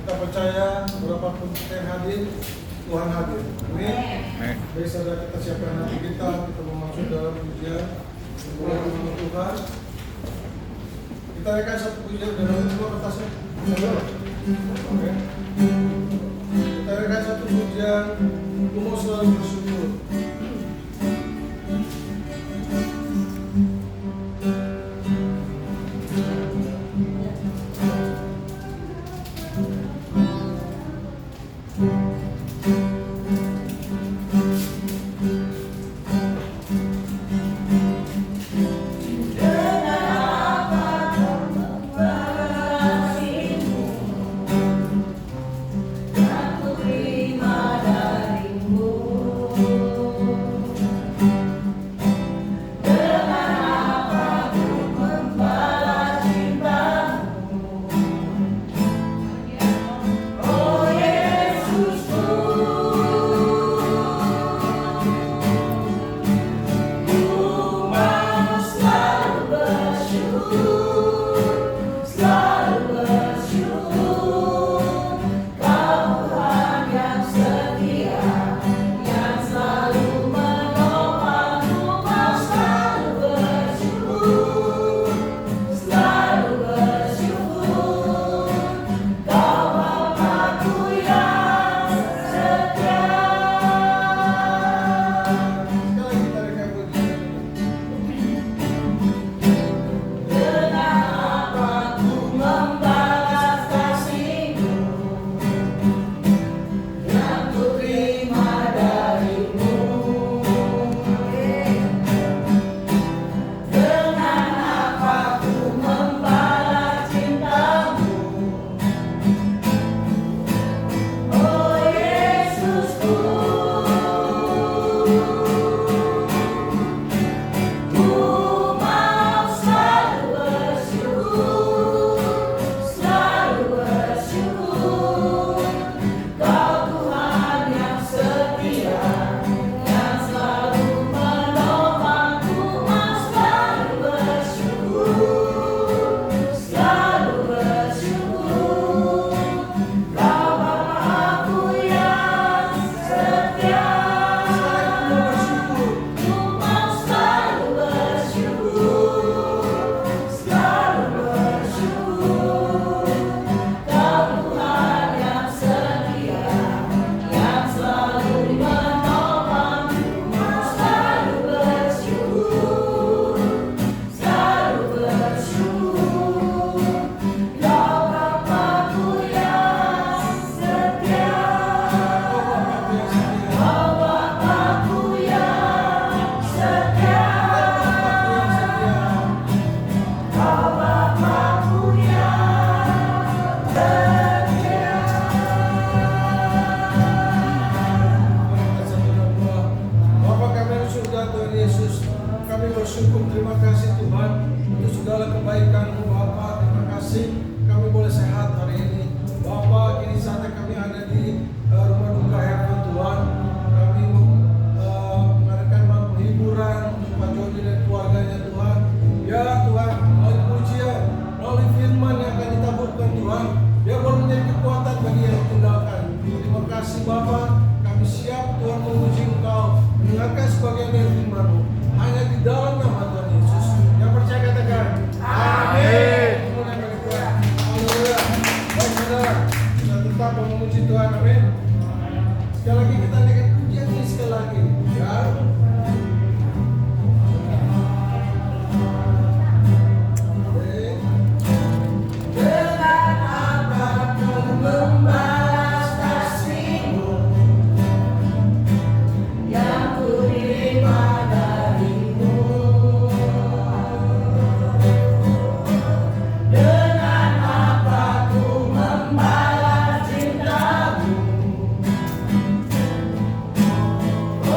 Kita percaya berapapun kita yang hadir, Tuhan hadir. Amin. Baik, saudara, kita siapkan hati kita mau masuk dalam pujian mulai dengan Tuhan. Kita rekan satu pujian dalam dua kertasnya. Oke. Kita rekan satu pujian, Ku Mau Selalu Bersyukur.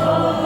Oh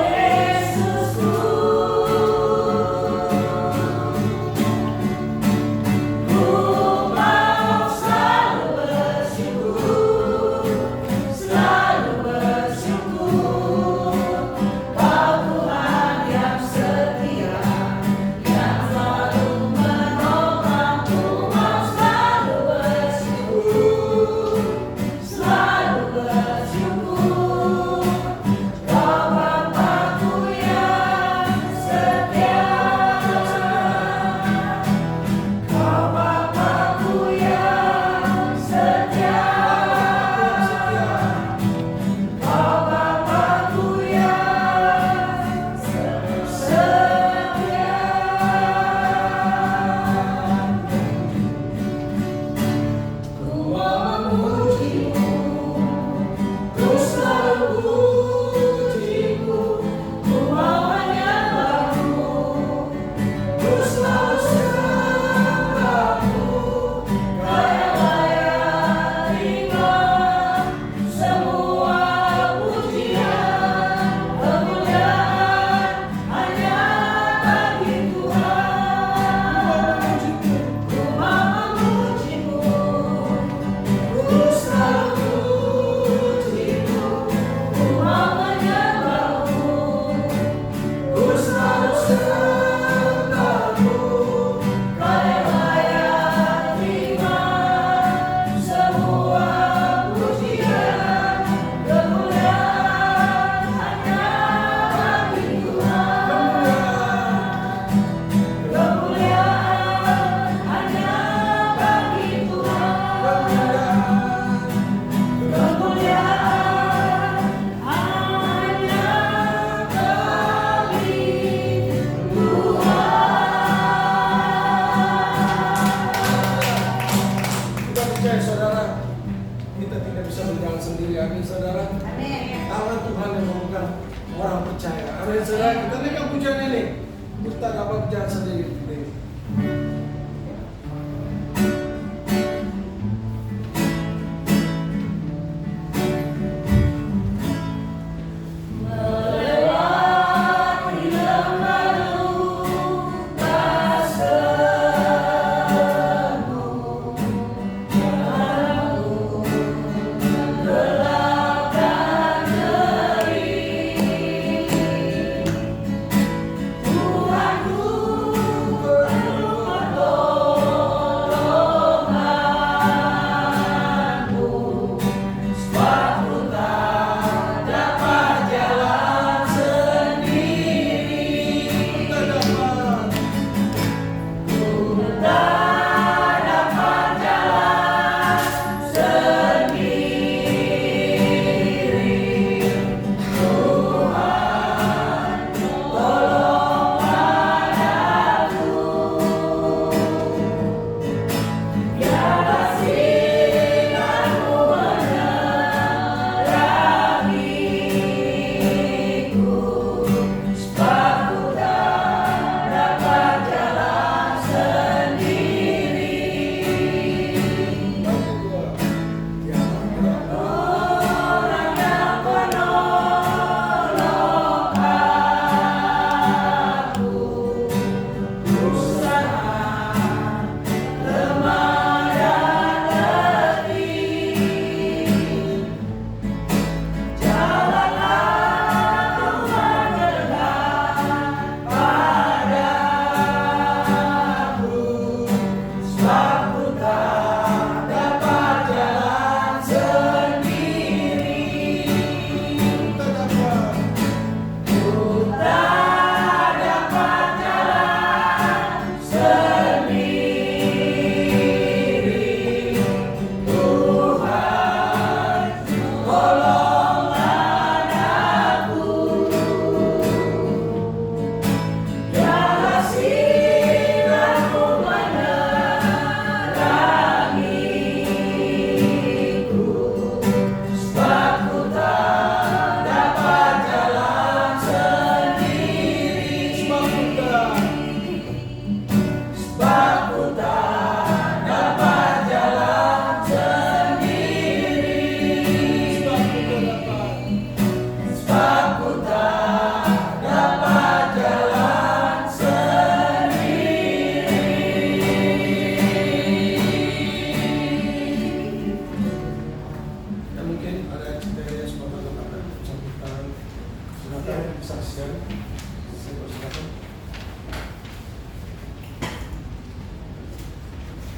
kita tidak bisa berjalan sendiri. Amin, saudara. Tangan Tuhan yang memegang orang percaya. Amin, saudara. Kita naikkan pujian ini. Kita dapat berjalan sendiri.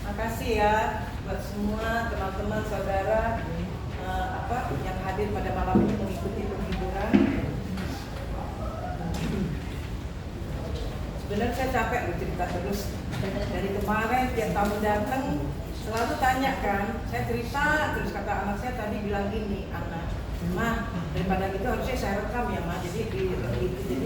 Makasih ya buat semua teman-teman saudara yang hadir pada malam ini mengikuti penghiburan. Sebenarnya saya capek loh cerita terus. Dari kemarin tiap tamu datang selalu tanya kan, saya cerita terus kata anak saya tadi bilang gini, anak, "Mah, daripada gitu harusnya saya rekam ya, Mah." Jadi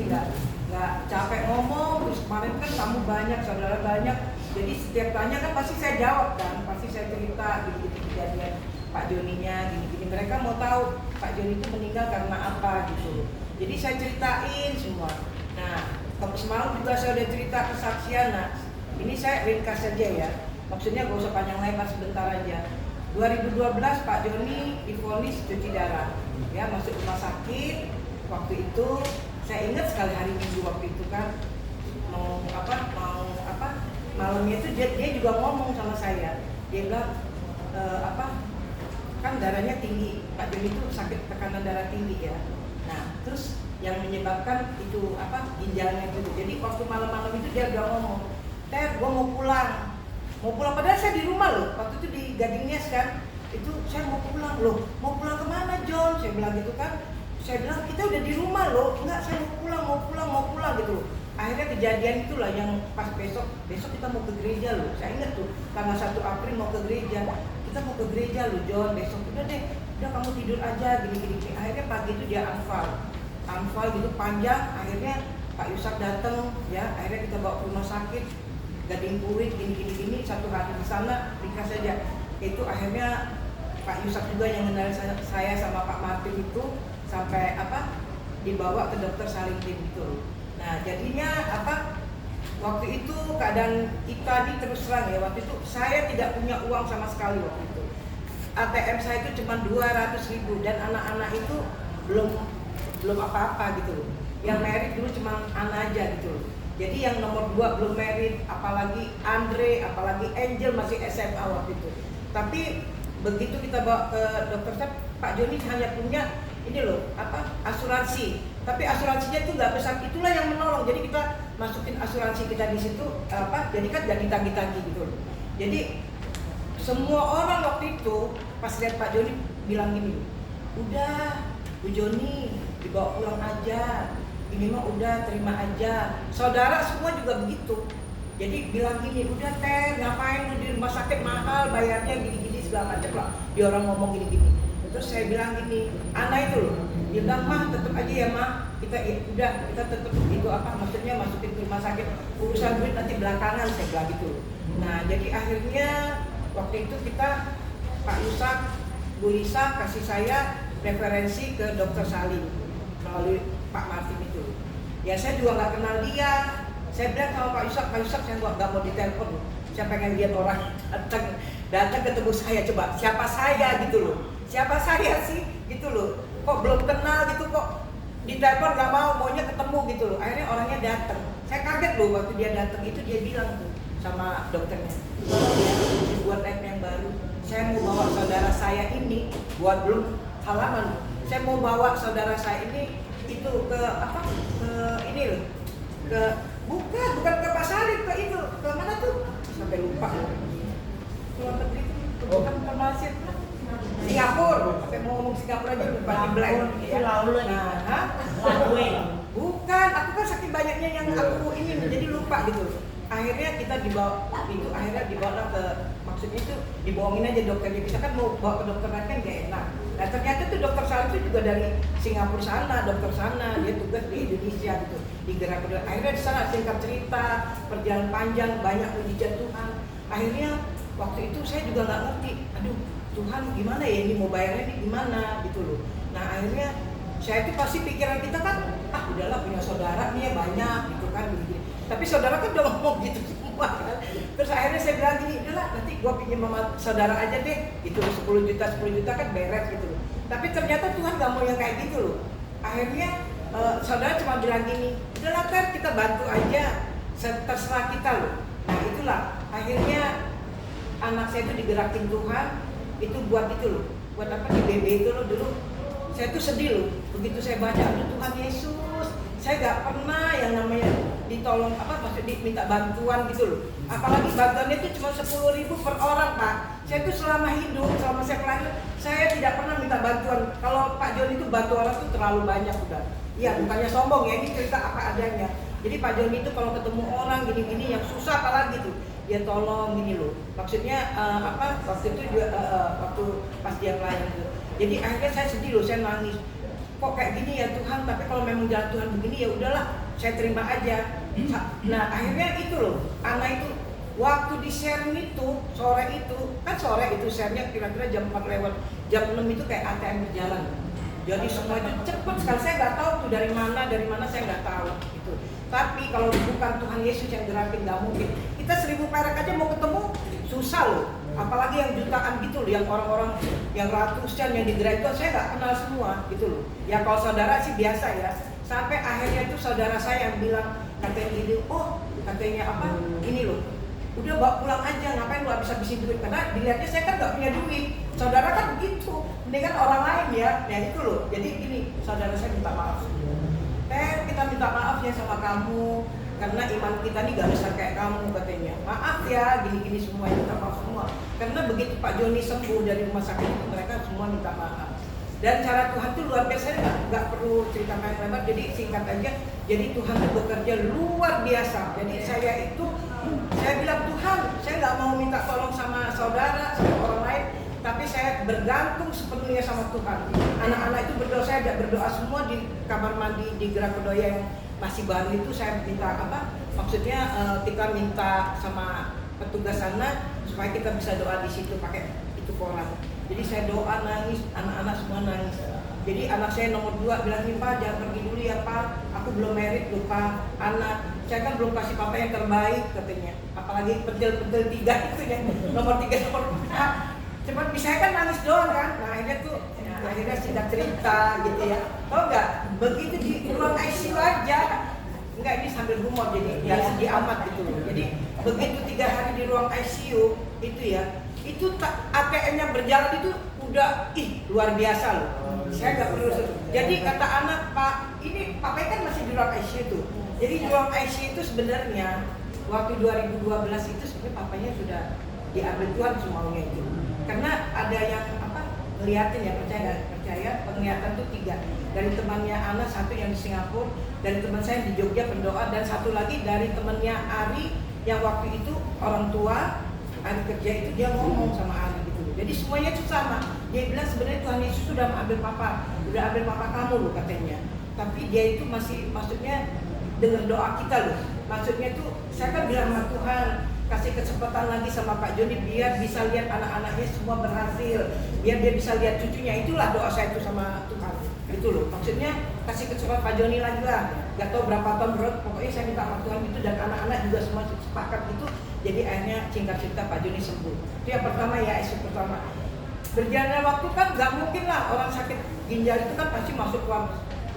nggak capek ngomong. Terus kemarin kan tamu banyak, saudara banyak. Jadi setiap tanya kan pasti saya jawab kan, pasti saya cerita gitu kejadian Pak Joninya gini-gini. Mereka mau tahu Pak Joni itu meninggal karena apa gitu. Jadi saya ceritain semua. Nah, semalam juga saya udah cerita kesaksian. Nah, ini saya ringkas saja ya. Maksudnya gak usah panjang lebar, sebentar aja. 2012 Pak Joni divonis cuci darah, ya masuk rumah sakit. Waktu itu saya ingat sekali hari Minggu waktu itu kan mau malamnya itu dia juga ngomong sama saya. Dia bilang kan darahnya tinggi. Pak Joni itu sakit tekanan darah tinggi ya. Nah terus yang menyebabkan itu ginjalnya gitu. Jadi waktu malam-malam itu dia udah ngomong, "Ter, gue mau pulang." Padahal saya di rumah loh. Waktu itu di Gading Nias kan. Itu saya mau pulang loh. "Mau pulang kemana, John?" Saya bilang gitu kan. Saya bilang, "Kita udah di rumah loh." "Enggak, saya mau pulang gitu." Akhirnya kejadian itulah yang pas besok kita mau ke gereja loh. Saya ingat tuh tanggal 1 April mau ke gereja. Kita mau ke gereja loh, John, besok. Udah kamu tidur aja gini. Akhirnya pagi itu dia anfal gitu panjang. Akhirnya Pak Yusak datang ya. Akhirnya kita bawa ke rumah sakit Gading Purit gini. 1 hari di sana ringkas saja. Itu akhirnya Pak Yusuf juga yang kenal saya sama Pak Martin itu sampai dibawa ke dokter Salintin itu. Nah jadinya waktu itu keadaan kita terus terang ya, waktu itu saya tidak punya uang sama sekali waktu itu. ATM saya itu cuma 200.000 dan anak-anak itu belum apa-apa gitu. Yang merit dulu cuma Ana aja gitu. Jadi yang nomor 2 belum merit, apalagi Andre, apalagi Angel masih SMA waktu itu. Tapi begitu kita bawa ke dokter, Pak Joni hanya punya ini loh, asuransi. Tapi asuransinya itu nggak besar, itulah yang menolong. Jadi kita masukin asuransi kita di situ, jadi kan nggak ditagih-tagih gitu loh. Jadi semua orang waktu itu pas lihat Pak Joni bilang gini, udah Bu Joni dibawa pulang aja, ini mah udah terima aja. Saudara semua juga begitu. Jadi bilang gini, udah Teh, ngapain lu di rumah sakit mahal, bayarnya gini-gini segala macam lah. Dia orang ngomong gini-gini. Terus saya bilang gini, Ana itu loh, dia bilang mah tetap aja ya mah, kita tetap itu maksudnya masukin ke rumah sakit, urusan duit nanti belakangan, saya bilang gitu. Nah jadi akhirnya waktu itu kita Pak Yusak, Bu Lisa kasih saya referensi ke Dokter Salim melalui Pak Martin itu. Ya saya juga nggak kenal dia. Saya bilang sama Pak Yusak saya nggak mau ditelepon. Saya pengen lihat orang datang ketemu saya, coba siapa saya gitu loh. Siapa saya sih gitu loh. Kok belum kenal gitu kok ditelepon nggak maunya ketemu gitu loh. Akhirnya orangnya datang. Saya kaget loh waktu dia datang itu, dia bilang tuh sama dokternya, buat lab yang baru. Saya mau bawa saudara saya ini buat belum halaman. Saya mau bawa saudara saya ini itu ke ini loh, bukan ke Pak Salim, ke mana tuh sampai lupa loh. Luar negeri itu bukan Malaysia, Singapura. Sampai mau ngomong Singapura aja lupa di blank. Bukan, aku kan saking banyaknya yang aku ini menjadi lupa gitu. Akhirnya kita dibawa ke, maksudnya itu dibohongin aja dokternya, kita kan mau bawa ke dokter lain kan gak enak. Nah ternyata tuh dokter Salim itu juga dari Singapura sana, dokter sana, dia tugas di Indonesia gitu, di Gerak Kedua. Akhirnya di sana singkat cerita, perjalanan panjang, banyak mujizat Tuhan. Akhirnya waktu itu saya juga nggak ngerti, aduh Tuhan gimana ya ini mau bayarnya ini gimana gitu loh. Nah akhirnya saya itu pasti pikiran kita kan, udahlah punya saudara nih ya banyak gitu kan gitu. Tapi saudara kan udah ngomong gitu semua kan. Terus akhirnya saya bilang gini, udahlah nanti gua pinjam sama saudara aja deh, gitu 10 juta kan beres gitu loh. Tapi ternyata Tuhan gak mau yang kayak gitu loh. Akhirnya saudara cuma bilang gini, udahlah kan kita bantu aja, terserah kita loh. Nah itulah, akhirnya anak saya itu digerakin Tuhan, itu buat itu loh, buat apa di BB itu loh dulu. Saya tuh sedih loh, begitu saya baca, aduh Tuhan Yesus, saya gak pernah yang namanya ditolong maksudnya minta bantuan gitu loh. Apalagi bantuannya itu cuma 10.000 per orang Pak. Saya tuh selama hidup, selama saya pelajar, saya tidak pernah minta bantuan. Kalau Pak Joni itu bantu orang tuh terlalu banyak udah. Iya, bukannya sombong ya, ini cerita apa adanya. Jadi Pak Joni itu kalau ketemu orang gini-gini yang susah apalagi tuh, dia tolong gini loh. Maksudnya waktu itu juga waktu pas dia pelayan gitu. Jadi akhirnya saya sedih loh, saya nangis. Kok kayak gini ya Tuhan, tapi kalau memang jalan Tuhan begini ya udahlah, saya terima aja. Nah akhirnya itu loh, anak itu waktu di share itu, sore itu share-nya kira-kira jam 4 lewat, jam 6 itu kayak ATM berjalan. Jadi semua itu cepat sekali, saya nggak tahu tuh dari mana saya nggak tahu gitu. Tapi kalau bukan Tuhan Yesus yang gerakin nggak mungkin. Kita 1.000 perak aja mau ketemu susah loh. Apalagi yang jutaan gitu loh, yang orang-orang yang ratusan yang digerak itu saya nggak kenal semua gitu loh. Ya kalau saudara sih biasa ya. Sampai akhirnya itu saudara saya yang bilang katanya gini, ini loh, udah bawa pulang aja, ngapain lu habis-habisin duit, karena dilihatnya saya kan nggak punya duit. Saudara kan begitu, mendingan orang lain ya itu loh. Jadi gini, saudara saya minta maaf. Kita minta maaf ya sama kamu, karena iman kita nih gak besar kayak kamu katanya. Maaf ya, gini-gini semua, minta maaf semua. Karena begitu Pak Joni sembuh dari rumah sakit itu, mereka semua minta maaf. Dan cara Tuhan itu luar biasa, nggak perlu cerita lebar, jadi singkat aja. Jadi Tuhan itu bekerja luar biasa. Jadi saya bilang Tuhan, saya nggak mau minta tolong sama saudara, sama orang lain, tapi saya bergantung sepenuhnya sama Tuhan. Anak-anak itu berdoa, saya berdoa semua di kamar mandi di Gerak Kedoya yang masih baru itu, saya minta maksudnya kita minta sama petugas sana supaya kita bisa doa di situ pakai itu koran. Jadi saya doa nangis, anak-anak semua nangis. Jadi anak saya nomor 2 bilang, nih Pak jangan pergi dulu ya Pak, aku belum merit loh Pak, anak saya kan belum kasih papa yang terbaik katanya, apalagi pentil-pentil 3 itu ya, nomor 3 nomor 4. Cepat bisa kan nangis doang kan, nah akhirnya tuh akhirnya singkat cerita gitu ya, tau nggak, begitu di ruang ICU aja, enggak ini sambil humor jadi nggak sedih amat gitu loh. Jadi begitu 3 hari di ruang ICU itu ya, itu ATM-nya berjalan itu udah luar biasa loh. Saya nggak perlu. Jadi kata anak Pak, ini papa kan masih di ruang ICU tuh. Jadi di ruang ICU itu sebenarnya waktu 2012 itu sebenarnya papanya sudah diambil Tuhan semuanya itu. Karena ada yang ngeliatin ya, percaya nggak percaya, penglihatan tuh 3 dari temannya Ana, 1 yang di Singapura, dari teman saya di Jogja pendoa, dan 1 lagi dari temannya Ari yang waktu itu orang tua Ari kerja itu dia ngomong sama Ari gitu. Jadi semuanya itu sama. Dia bilang sebenarnya Tuhan Yesus sudah ambil papa kamu loh katanya. Tapi dia itu masih maksudnya dengar doa kita loh. Maksudnya tuh saya kan bilang sama Tuhan, kasih kesempatan lagi sama Pak Joni biar bisa lihat anak-anaknya semua berhasil, biar dia bisa lihat cucunya. Itulah doa saya itu sama Tuhan. Itu loh. Maksudnya kasih kesempatan Pak Joni lagi lah. Gak tahu berapa tahun pokoknya saya minta sama Tuhan itu, dan anak-anak juga semua sepakat gitu. Jadi akhirnya singkat cerita Pak Joni sembuh. Itu yang pertama ya, isu pertama. Berjalannya waktu kan nggak mungkin lah orang sakit ginjal itu kan pasti masuk ke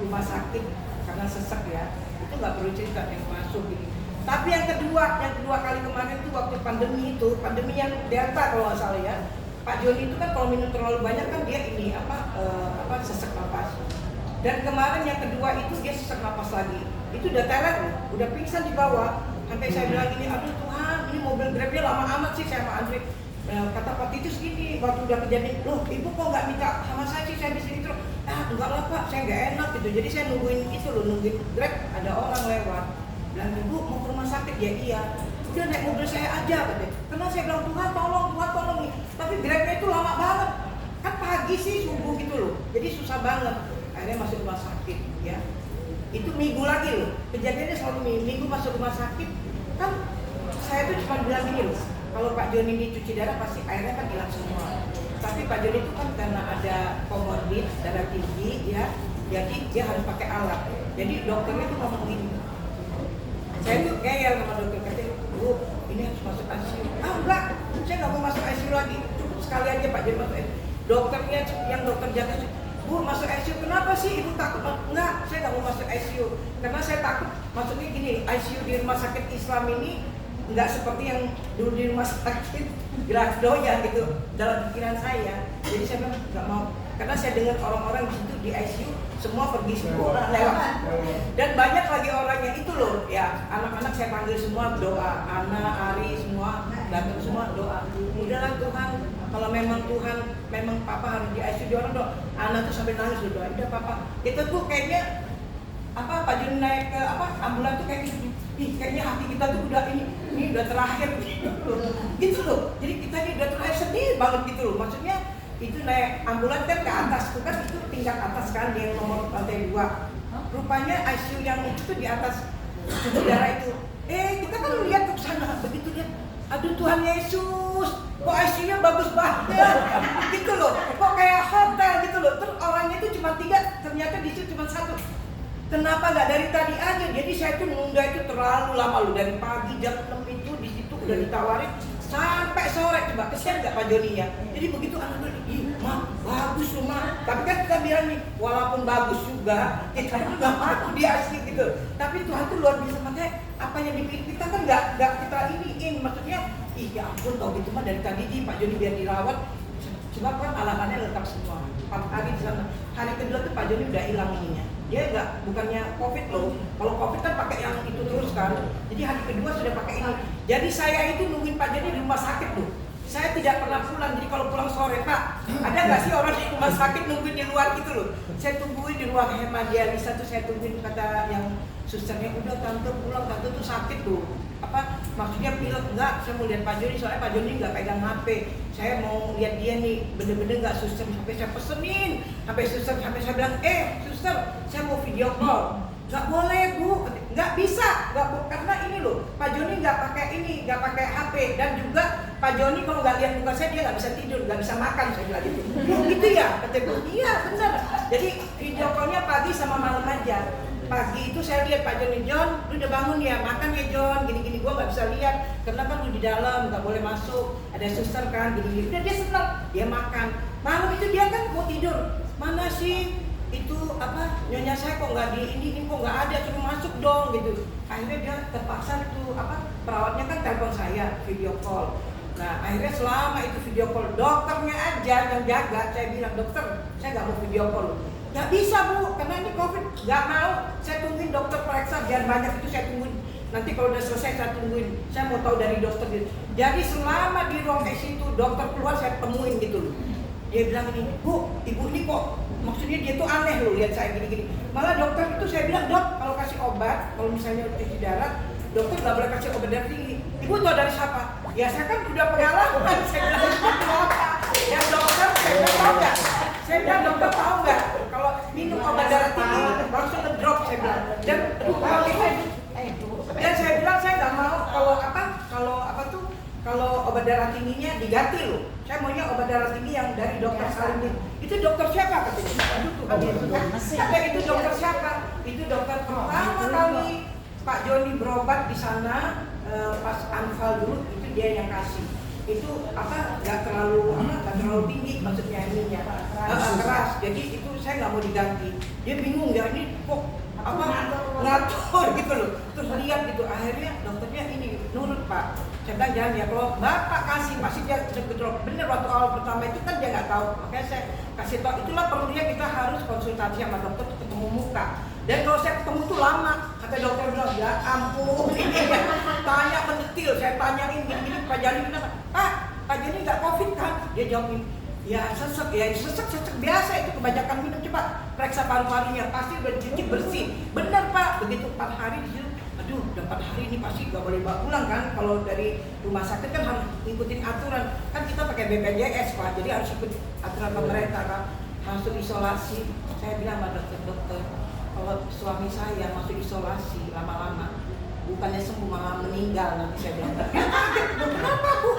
rumah sakit karena sesek ya. Itu nggak perlu cerita yang masuk gini. Tapi yang kedua kali kemarin itu waktu pandemi yang Delta kalau nggak salah ya. Pak Joni itu kan kalau minum terlalu banyak kan dia ini sesek napas. Dan kemarin yang kedua itu dia sesek napas lagi. Itu udah teler loh, udah pingsan di bawah. Sampai saya bilang gini, aduh Tuhan, ini mobil Grabnya lama amat sih saya sama Andre. Kata Pak Titus gini, waktu udah kejadian, loh ibu kok nggak minta sama saya sih, saya di sini terus. Enggak lah Pak, saya nggak enak gitu. Jadi saya nungguin Grab, ada orang lewat. Bilang, ibu mau ke rumah sakit? Ya iya. Udah naik mobil saya aja katanya. Karena saya bilang, Tuhan tolong nih. Tapi Grabnya itu lama banget. Kan pagi sih, subuh gitu loh. Jadi susah banget. Akhirnya masuk rumah sakit ya. Itu minggu lagi loh. Kejadiannya selalu minggu masuk rumah sakit. Kan saya tuh cuma bilang gini loh, kalau Pak Joni ini cuci darah pasti airnya kan hilang semua. Tapi Pak Joni itu kan karena ada komorbid darah tinggi ya, jadi dia harus pakai alat. Jadi dokternya tuh ngomong gini, saya tuh ngeyel sama dokter, katanya, Bu, ini harus masuk ICU. Enggak, saya nggak mau masuk ICU lagi, cukup sekali aja Pak Joni masuk ICU. Dokternya yang dokter jaga, Bu masuk ICU, kenapa sih ibu takut? Enggak, saya nggak mau masuk ICU karena saya takut. Maksudnya gini, ICU di rumah sakit Islam ini nggak seperti yang dulu di rumah sakit Grafdoya gitu dalam pikiran saya. Jadi saya bilang nggak mau, karena saya dengar orang-orang di situ di ICU semua pergi semua lewat, dan banyak lagi orangnya itu loh ya. Anak-anak saya panggil semua doa, Ana, Ari semua datang semua doa. Udahlah Tuhan, kalau memang Tuhan memang papa harus di ICU, di orang doa. Ana tuh sampai nangis doa, udah papa. Itu tuh kayaknya Pak Joni naik ke ambulan tuh kayaknya hati kita tuh udah ini udah terakhir gitu loh. Jadi kita ini udah terakhir, sedih banget gitu loh. Maksudnya itu naik ambulan kan ke atas tuh kan, itu tingkat atas kan, yang nomor lantai 2. Rupanya ICU yang itu tuh di atas darah itu. Kita kan lihat ke sana, begitu dia, aduh Tuhan Yesus, kok ICU-nya bagus banget gitu loh. Kok kayak hotel gitu loh. Terus orangnya itu cuma 3, ternyata di situ cuma 1. Kenapa nggak dari tadi aja? Jadi saya tuh nunda itu terlalu lama loh, dari pagi jam 6 itu di situ udah ditawarin sampai sore. Coba kesian nggak Pak Joni ya? Jadi begitu anak-anak, Ma, bagus loh Ma. Tapi kan kita bilang nih, walaupun bagus juga, kita juga mau di ICU gitu. Tapi Tuhan tuh luar biasa, makanya apa yang dipilih kita kan nggak kita iniin. Maksudnya, ya ampun tau gitu mah dari tadi Pak Joni biar dirawat. Sebab kan alamannya lengkap semua. 4 hari di sana. Hari kedua tuh Pak Joni udah hilang ininya. Dia bukannya COVID loh. Kalau COVID kan pakai yang itu terus kan. Jadi hari kedua sudah pakai ini. Jadi saya itu nungguin Pak Joni di rumah sakit loh. Saya tidak pernah pulang. Jadi kalau pulang sore, Pak, ada nggak sih orang di rumah sakit nungguin di luar gitu loh? Saya tungguin di ruang hemodialisa tuh, saya tungguin, kata yang susternya, udah tante pulang, tante tuh sakit tuh. Maksudnya pilek enggak, saya mau lihat Pak Joni, soalnya Pak Joni nggak pegang HP. Saya mau lihat dia nih, bener-bener nggak suster, sampai saya pesenin, sampai saya bilang, suster, saya mau video call. Nggak boleh Bu, nggak bisa, karena ini loh, Pak Joni nggak pakai HP, dan juga Pak Joni kalau nggak lihat muka saya dia nggak bisa tidur, nggak bisa makan, saya bilang gitu. Gitu ya, kata iya benar. Jadi video callnya pagi sama malam aja. Pagi itu saya lihat Pak Joni, John, lu udah bangun ya, makan ya John, gini-gini. Gue nggak bisa lihat karena kan lu di dalam, nggak boleh masuk, ada suster kan, gini-gini. Udah dia senang, dia makan. Malam itu dia kan mau tidur, mana sih itu apa nyonya saya kok nggak di ini kok nggak ada, suruh masuk dong gitu. Akhirnya dia terpaksa tuh apa perawatnya kan telepon saya video call. Nah akhirnya selama itu video call, dokternya aja yang jaga. Saya bilang, dokter saya nggak mau video call. Nggak bisa bu, karena ini covid, nggak mau. Saya tungguin dokter periksa, biar banyak itu saya tungguin. Nanti kalau udah selesai saya tungguin, saya mau tahu dari dokter gitu. Jadi selama di ruang ICU itu dokter keluar saya temuin gitu loh. Dia bilang ini, bu, ibu ini kok maksudnya dia tuh aneh loh lihat saya gini-gini. Malah dokter itu saya bilang, dok kalau kasih obat, kalau misalnya cuci darah, dokter nggak boleh kasih obat darah tinggi. Ibu tahu dari siapa? Ya saya kan udah pengalaman. Saya bilang apa? Ya dokter, saya bilang tahu nggak? Saya bilang dokter tahu nggak? Kalau minum obat darah tinggi langsung ngedrop saya bilang. Dan saya bilang saya nggak mau kalau obat darah tingginya diganti loh. Saya maunya obat darah tinggi yang dari dokter Salim. Itu dokter siapa katanya? Aduh Tuhan Yesus. Kata itu dokter siapa? Itu dokter pertama kali Pak Joni berobat di sana pas anfal dulu, itu dia yang kasih. Itu nggak terlalu tinggi maksudnya ininya keras. Jadi itu saya nggak mau diganti. Dia bingung ya ini kok ngatur gitu loh. Terus lihat gitu, akhirnya dokternya ini nurut Pak. Saya bilang jangan ya, kalau Bapak kasih pasti dia betul bener. Waktu awal pertama itu kan dia nggak tahu, makanya saya kasih tahu. Itulah perlunya kita harus konsultasi sama dokter, ketemu muka. Dan kalau saya ketemu tuh lama, kata dokter bilang ya ampun ini ya, tanya mendetil. Saya tanyain gini-gini, Pak Joni kenapa? Pak Joni nggak covid kan? Dia jawabin ya sesek biasa itu kebanyakan minum, coba periksa paru-parunya pasti udah dicuci bersih. Bener Pak, begitu 4 hari di situ. Aduh, udah 4 hari ini pasti nggak boleh bawa pulang kan? Kalau dari rumah sakit kan harus ngikutin aturan. Kan kita pakai BPJS Pak, jadi harus ikut aturan pemerintah kan. Masuk isolasi, saya bilang sama dokter, kalau suami saya masuk isolasi lama-lama, bukannya sembuh malah meninggal nanti saya bilang. Dia kaget, kenapa Bu?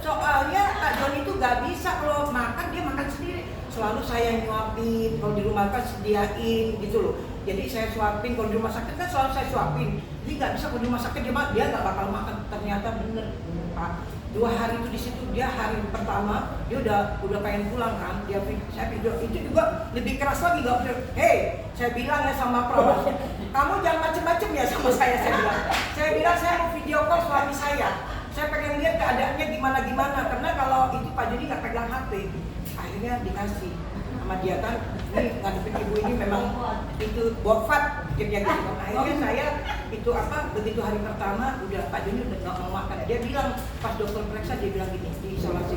Soalnya Kak Joni itu nggak bisa kalau makan, dia makan sendiri. Selalu saya nyuapin, kalau di rumah kan sediain gitu loh. Jadi saya suapin, kalau di rumah sakit kan selalu saya suapin. Jadi nggak bisa kalau di rumah sakit dia nggak bakal makan. Ternyata bener Pak. 2 hari itu di situ, dia hari pertama dia udah pengen pulang kan. Saya video itu juga lebih keras lagi nggak boleh. Hei, saya bilang ya sama perawatnya, kamu jangan macem-macem ya sama saya bilang. Saya bilang saya mau video call suami saya pengen lihat keadaannya gimana karena kalau itu Pak Joni nggak pegang HP. Akhirnya dikasih sama dia kan, ini ngadepin ibu ini memang itu wafat pikirnya gitu. Akhirnya saya itu begitu hari pertama udah Pak Joni udah nggak mau makan. Dia bilang pas dokter periksa dia bilang gini di isolasi,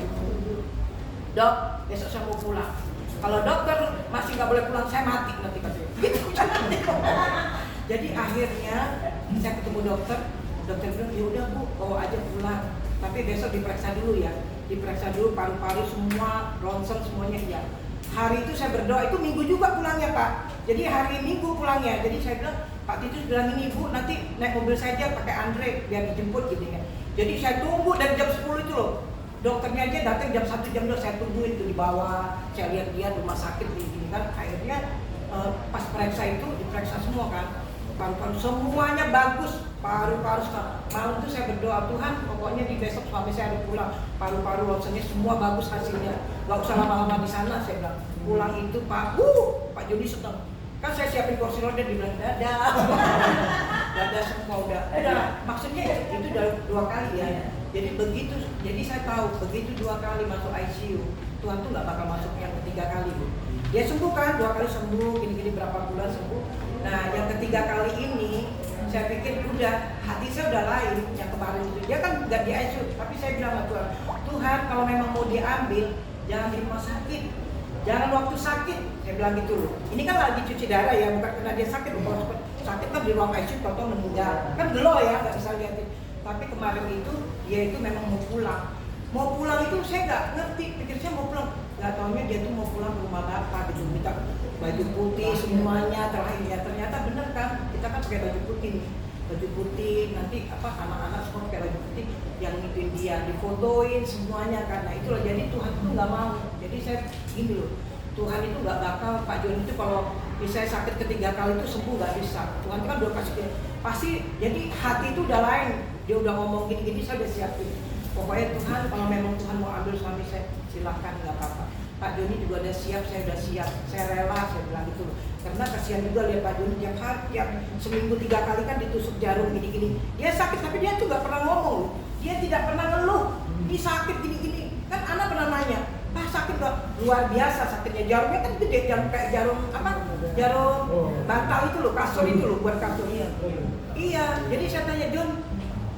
dok besok saya mau pulang. Kalau dokter masih nggak boleh pulang saya mati nanti katanya. Gitu. Jadi akhirnya saya ketemu dokter bilang ya udah Bu bawa aja pulang. Tapi besok diperiksa dulu ya. Diperiksa dulu paru-paru semua, ronsen semuanya ya. Hari itu saya berdoa, itu Minggu juga pulangnya Pak. Jadi hari Minggu pulangnya. Jadi saya bilang, Pak Titus bilang ini Bu nanti naik mobil saja pakai Andre biar dijemput gitu ya. Jadi saya tunggu dari jam 10 itu loh. Dokternya aja datang jam 1 jam 2 saya tungguin itu di bawah. Saya lihat dia di rumah sakit gini kan. Akhirnya pas periksa itu diperiksa semua kan. Paru-paru semuanya bagus, paru-paru malam itu saya berdoa Tuhan pokoknya di besok suami saya harus pulang, paru-paru ronsennya semua bagus hasilnya, nggak usah lama-lama di sana. Saya bilang pulang itu Pak Joni seneng kan, saya siapin kursi roda dibilang dada semua udah maksudnya itu udah 2 kali ya. Jadi saya tahu begitu 2 kali masuk ICU Tuhan tuh nggak bakal masuk yang ketiga kali Bu. Dia sembuh kan 2 kali sembuh, gini-gini berapa bulan sembuh. Nah yang ketiga kali ini saya pikir udah hati saya udah lain. Yang kemarin itu dia kan nggak di ICU, tapi saya bilang sama Tuhan kalau memang mau diambil jangan di rumah sakit, jangan waktu sakit. Saya bilang gitu loh. Ini kan lagi cuci darah ya, bukan karena dia sakit. Kalau sakit kan di ruang ICU atau meninggal kan gelo ya, nggak bisa liatin. Tapi kemarin itu dia itu memang mau pulang itu saya nggak ngerti, pikir saya mau pulang. Nggak taunya dia tuh mau pulang ke rumah Bapak gitu, minta baju putih semuanya terakhir ya. Ternyata bener kan, kita kan pakai baju putih nih. baju putih, nanti anak-anak semua pakai baju putih, yang ituin dia, difotoin semuanya, karena itulah. Jadi Tuhan itu nggak mau. Jadi saya gini loh, Tuhan itu nggak bakal Pak Joni itu kalau misalnya sakit ketiga kali itu sembuh, nggak bisa. Tuhan itu kan udah kasih dia, pasti. Jadi hati itu udah lain, dia udah ngomong gini-gini, saya udah siapin. Pokoknya Tuhan, kalau memang Tuhan mau ambil suami saya, silahkan, nggak apa-apa. Pak Joni juga udah siap, saya udah siap, saya rela, saya bilang gitu loh. Karena kasihan juga lihat Pak Joni tiap hari, tiap seminggu 3 kali kan ditusuk jarum gini-gini. Dia sakit tapi dia tuh nggak pernah ngomong, dia tidak pernah ngeluh. Ini sakit gini-gini, kan anak pernah nanya, Pak sakit nggak? Luar biasa sakitnya, jarumnya kan gede, jarum kayak jarum bantal itu loh, kasur itu loh, buat kasur. Iya, jadi saya tanya, John,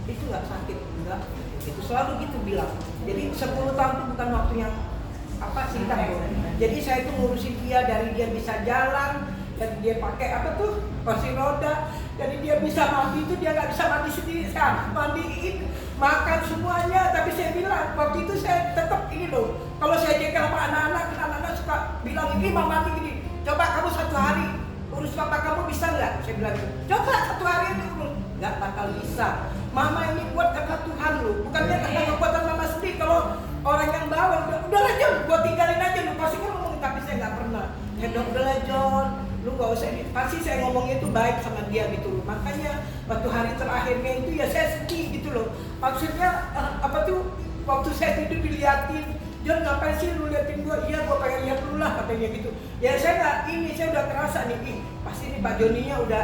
itu nggak sakit? Enggak, itu selalu gitu bilang. Jadi 10 tahun itu bukan waktu yang singkat loh. Jadi saya itu ngurusin dia dari dia bisa jalan, dan dia pakai kursi roda, jadi dia bisa mandi itu dia nggak bisa mandi sendiri, saya mandiin, makan semuanya. Tapi saya bilang waktu itu saya tetap ini loh, kalau saya jengkel sama anak-anak suka bilang ini mau mandi gini, coba kamu 1 hari urus papa kamu bisa nggak? Saya bilang gitu, coba 1 hari ini urus, nggak bakal bisa. Mama ini kuat karena Tuhan loh, bukannya karena kekuatan mama sendiri. Kalau orang yang bawel, udahlah John, gua tinggalin aja, lu pasti kan ngomong, tapi saya nggak pernah. Saya bilang udahlah John, lu gak usah, pasti saya ngomongnya itu baik sama dia gitu loh. Makanya waktu hari terakhirnya itu ya saya sedih gitu loh. Maksudnya waktu saya tidur diliatin, John ngapain sih lu liatin gua? Iya gua pengen lihat lu lah, katanya gitu. Ya saya nggak, saya udah kerasa nih, pasti nih Pak Joninya udah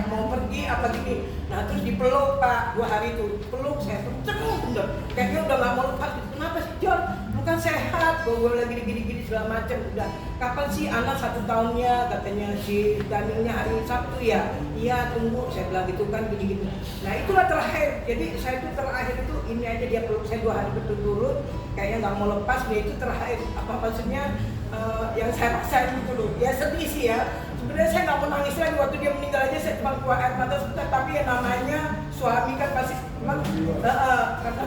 mau pergi apa gini. Nah terus dipeluk Pak 2 hari itu, peluk saya kenceng bener, kayaknya udah nggak mau lepas. Kenapa sih John? Kan sehat, gue lagi gini-gini segala macam. Udah kapan sih anak 1 tahunnya, katanya si Danielnya hari Sabtu ya. Iya tunggu, saya bilang gitu kan gini-gini. Nah itulah terakhir. Jadi saya itu terakhir itu ini aja, dia peluk saya 2 hari berturut-turut, kayaknya nggak mau lepas. Dia itu terakhir maksudnya yang saya rasain gitu loh. Ya sedih sih ya. Sebenarnya saya nggak mau nangis lagi, waktu dia meninggal aja saya cuma keluar air mata sebentar. Tapi yang namanya suami kan pasti karena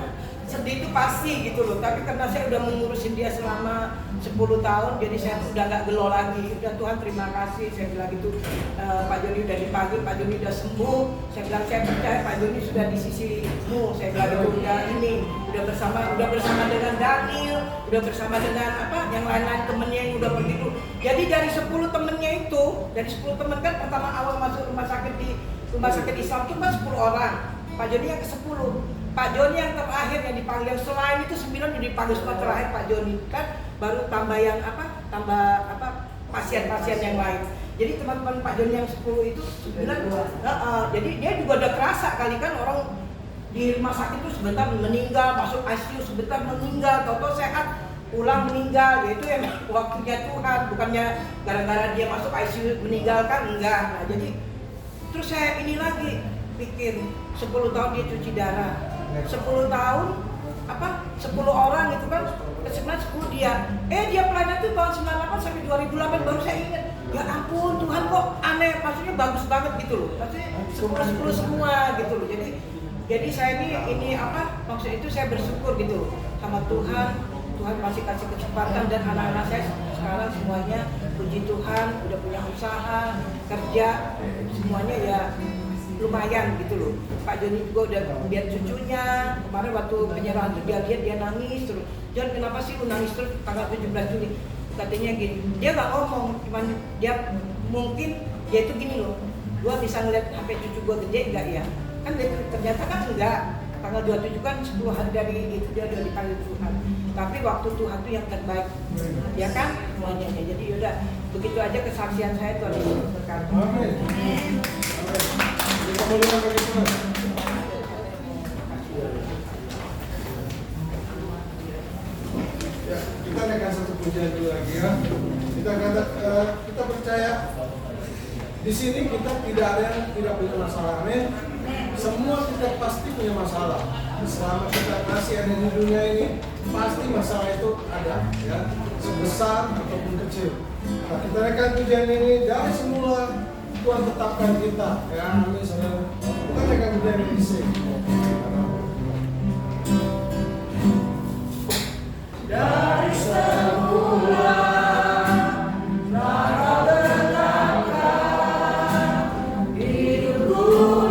sedih itu pasti gitu loh. Tapi karena saya udah mengurusin dia selama 10 tahun, jadi saya udah nggak gelo lagi. Udah Tuhan terima kasih, saya bilang gitu. Pak Joni udah dipanggil, Pak Joni udah sembuh. Saya bilang saya percaya Pak Joni sudah di sisimu. Saya bilang gitu, udah bersama dengan Daniel, udah bersama dengan yang lain-lain temennya yang udah pergi dulu. Jadi dari 10 temennya itu, dari 10 temen kan pertama awal masuk rumah sakit Islam itu kan 10 orang. Pak Joni yang ke-10. Pak Joni yang terakhir yang dipanggil, selain itu 9 udah dipanggil semua, terakhir Pak Joni kan baru tambah yang pasien-pasien yang lain. Jadi teman-teman Pak Joni yang 10 itu 9 jadi dia juga udah kerasa kali kan orang di rumah sakit itu sebentar meninggal, masuk ICU sebentar meninggal, toto sehat pulang meninggal. Yaitu emang waktunya Tuhan, bukannya gara-gara dia masuk ICU meninggal kan, enggak. Nah jadi terus saya ini lagi pikir 10 tahun dia cuci darah, 10 tahun 10 orang itu kan, sebenarnya 10 dia. Dia pelayanan itu tahun 98 sampai 2008 baru saya ingat. Ya ampun Tuhan kok aneh, maksudnya bagus banget gitu loh. Maksudnya 10 semua gitu loh. Jadi saya ini maksud itu saya bersyukur gitu loh sama Tuhan. Tuhan masih kasih kesempatan, dan anak-anak saya sekarang semuanya puji Tuhan udah punya usaha, kerja, semuanya ya lumayan gitu loh. Pak Joni juga udah lihat cucunya. Kemarin waktu penyerahan tuh dia lihat, dia nangis terus. John kenapa sih lu nangis terus tanggal 17 Juli? Katanya gini, dia nggak ngomong, cuman dia mungkin dia itu gini loh. Gua bisa ngeliat HP cucu gua gede enggak ya? Kan ternyata kan enggak. Tanggal 27 kan 10 hari dari itu dia udah dipanggil Tuhan. Tapi waktu Tuhan itu yang terbaik, ya kan semuanya. Jadi yaudah begitu aja kesaksian saya, Tuhan Yesus berkati. Amin. Kemuliaan bagi Tuhan. Ya, kita naikkan satu pujian dulu lagi ya. Kita percaya di sini kita tidak ada yang tidak punya masalah. Amin. Semua kita pasti punya masalah. Selama kita masih ada di dunia ini, pasti masalah itu ada, ya, sebesar ataupun kecil. Nah, kita naikkan pujian ini dari semula. Tuhan tetapkan kita, ya, amin saudara. Kita naikkan pujian ini di sini. Dari semula Nara berkata hidupku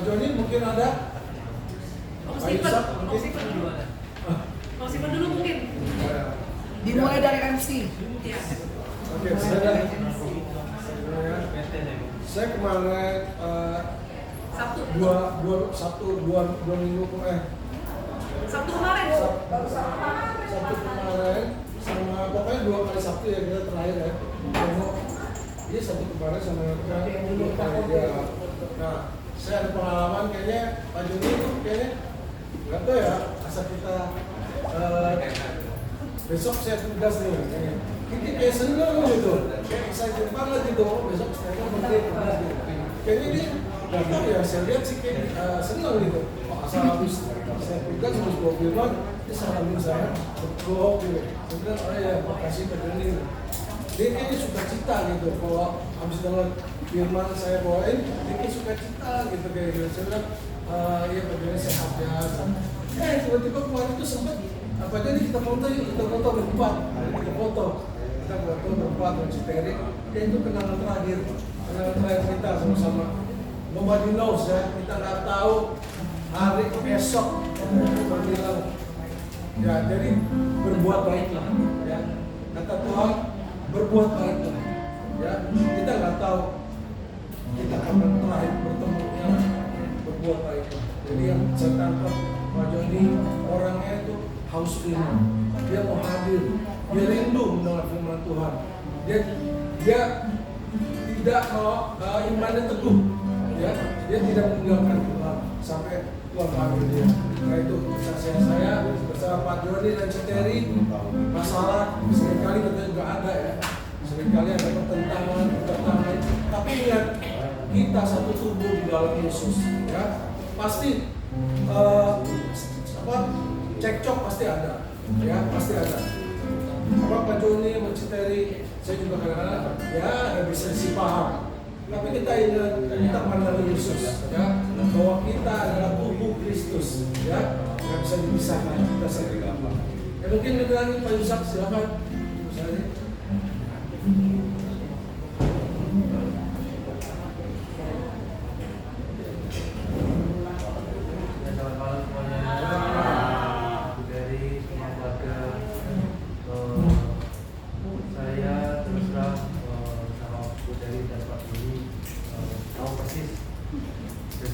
Joni mungkin ada. Om Pak Stephen, Yusak Om mungkin. Stephen dulu ada. Om Stephen dulu mungkin. Dimulai dari MC. Iya. Oke, saya kemarin Sabtu. dua minggu Sabtu kemarin. Sabtu kemarin sama pokoknya 2 kali Sabtu ya kita terakhir ya. Dia Sabtu kemarin sama dia. Nah, saya ada pengalaman kayaknya Pak Joni itu kayaknya nggak tahu ya asal kita besok saya tugas nih kayaknya. Ini kayak seneng gitu, kayak excited banget gitu. Besok saya berarti kayaknya dia nggak tahu ya. Saya lihat sih kayak seneng gitu. Oh, asal habis saya tugas harus bawa firman, dia salamin saya, berdoa gitu. Saya bilang, oh ya, makasih Pak Joni. Dia kayaknya suka cita gitu. Kalau habis dengar firman saya bawain, dia kayak suka cita gitu kayak gitu. Saya bilang, iya Pak Joni sehat ya. Tiba-tiba kemarin tuh sempat apa jadi kita foto yuk, kita foto berempat, kita foto berempat dengan Citeri. Ya itu kenangan terakhir kita sama-sama. Nobody knows ya, kita nggak tahu hari esok. Kita bilang, ya jadi berbuat baiklah, ya kata Tuhan berbuat baiklah, ya kita nggak tahu kita kapan terakhir bertemunya, berbuat baiklah. Jadi yang saya tangkap Pak Joni orangnya itu haus firman, dia mau hadir, dia rindu mendengar firman Tuhan, dia tidak kalau imannya teguh, ya dia tidak meninggalkan Tuhan sampai Tuhan panggil dia. Nah itu saya bersama Pak Joni dan Citeri masalah seringkali kita juga ada ya, seringkali ada pertentangan, tapi ingat kita satu tubuh di dalam Yesus, ya pasti cekcok pasti ada, ya pasti ada. Pak Joni sama Citeri, saya juga kadang-kadang ya ada bisa paham. Tapi kita ingat, kita pandang Yesus, ya bahwa kita adalah tubuh Kristus, ya nggak bisa dipisahkan kita sendiri. Ya mungkin lebih lagi Pak Yusak silakan.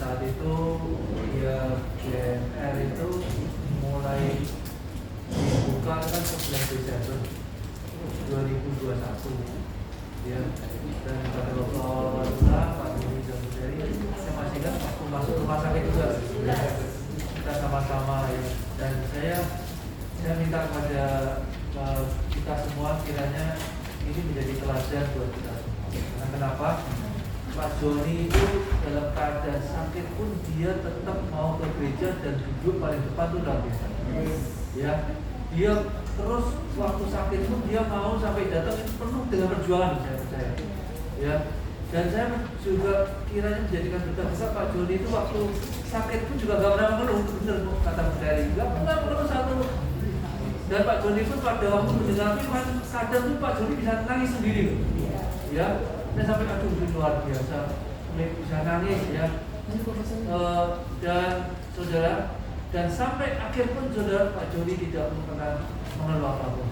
Saat itu ya GMR itu mulai dibuka kan 11 Desember 2021 ya, dan pada waktu awal Pak Joni dan Puteri saya masih ingat waktu masuk rumah sakit juga ya, kita sama-sama ya, dan saya minta kepada kita semua kiranya ini menjadi teladan buat kita semua. Karena kenapa? Pak Joni itu dalam keadaan sakit pun dia tetap mau ke gereja dan duduk paling depan itu luar biasa. Ya, dia terus waktu sakit pun dia mau sampai datang itu penuh dengan perjuangan, saya percaya. Ya, dan saya juga kiranya menjadikan berita besar Pak Joni itu waktu sakit pun juga gak pernah mengeluh, benar kata Puteri, gak pernah mengeluh satu. Dan Pak Joni pun pada waktu mendengar firman kadang tuh Pak Joni bisa nangis sendiri, ya. Saya sampai aduh luar biasa, bisa nangis ya. Dan saudara, dan sampai akhir pun saudara Pak Joni tidak pernah mengeluh apapun.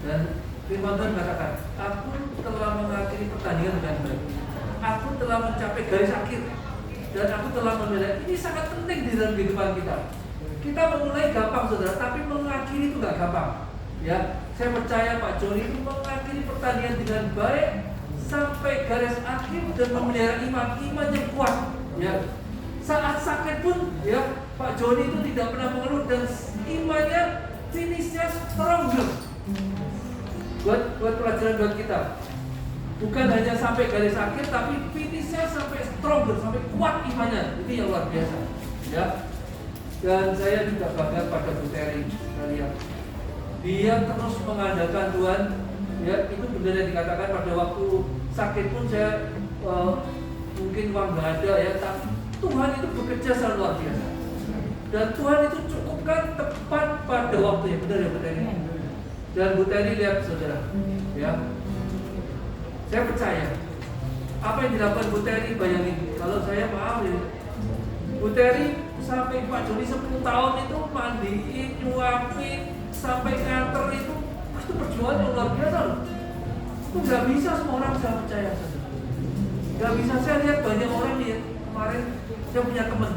Dan firman Tuhan katakan, aku telah mengakhiri pertandingan dengan baik. Aku telah mencapai garis akhir dan aku telah membela. Ini sangat penting di dalam kehidupan kita. Kita memulai gampang saudara, tapi mengakhiri itu nggak gampang. Ya, saya percaya Pak Joni itu mengakhiri pertandingan dengan baik sampai garis akhir dan memelihara iman yang kuat. Ya, saat sakit pun ya Pak Joni itu tidak pernah mengeluh dan imannya finishnya stronger. Buat pelajaran buat kita. Bukan hanya sampai garis akhir, tapi finishnya sampai stronger, sampai kuat imannya. Itu yang luar biasa. Ya. Dan saya juga bangga pada Puteri kalian. Dia terus mengandalkan Tuhan. Ya, itu benar yang dikatakan pada waktu sakit pun saya mungkin uang nggak ada ya, tapi Tuhan itu bekerja selalu luar biasa. Dan Tuhan itu cukupkan tepat pada waktunya, benar ya Puteri. Dan Puteri lihat saudara, ya, saya percaya apa yang dilakukan Puteri, bayangin kalau saya maaf ya, Bu Teri sampai Pak Joni 10 tahun itu mandiin, nyuapin, sampai nganter itu perjuangan yang luar biasa loh. Itu nggak bisa semua orang bisa percaya. Nggak bisa, saya lihat banyak orang nih kemarin saya punya teman.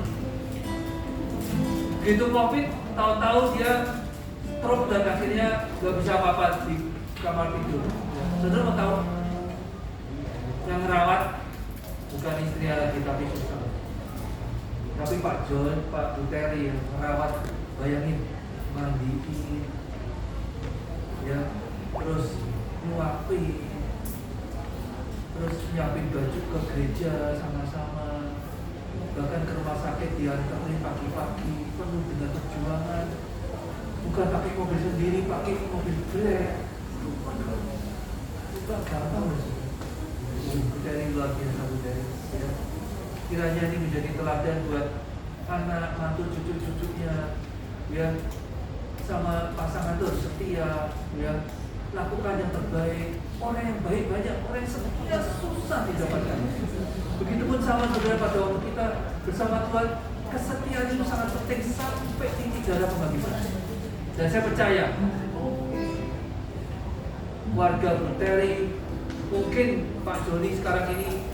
Begitu COVID, tahu-tahu dia stroke dan akhirnya nggak bisa apa-apa di kamar tidur. Saudara mau tahu? Yang merawat bukan istri lagi tapi susah. Tapi Pak John, Pak Buteri yang merawat, bayangin mandiin, ya, terus nyuapin, terus nyiapin baju ke gereja sama-sama, bahkan ke rumah sakit diantarin pagi-pagi, penuh dengan perjuangan, bukan pakai mobil sendiri, pakai mobil Grab, bukan gampang loh. Dari luar biasa Buteri, ya. Kiranya ini menjadi teladan buat anak, mantu, cucu-cucunya, ya, sama pasangan itu setia, ya, lakukan yang terbaik. Orang yang baik banyak, orang yang setia susah didapatkan. Begitupun sama saudara pada waktu kita bersama Tuhan, kesetiaan itu sangat penting sampai titik darah pembaptisan. Dan saya percaya warga Buteri, mungkin Pak Joni sekarang ini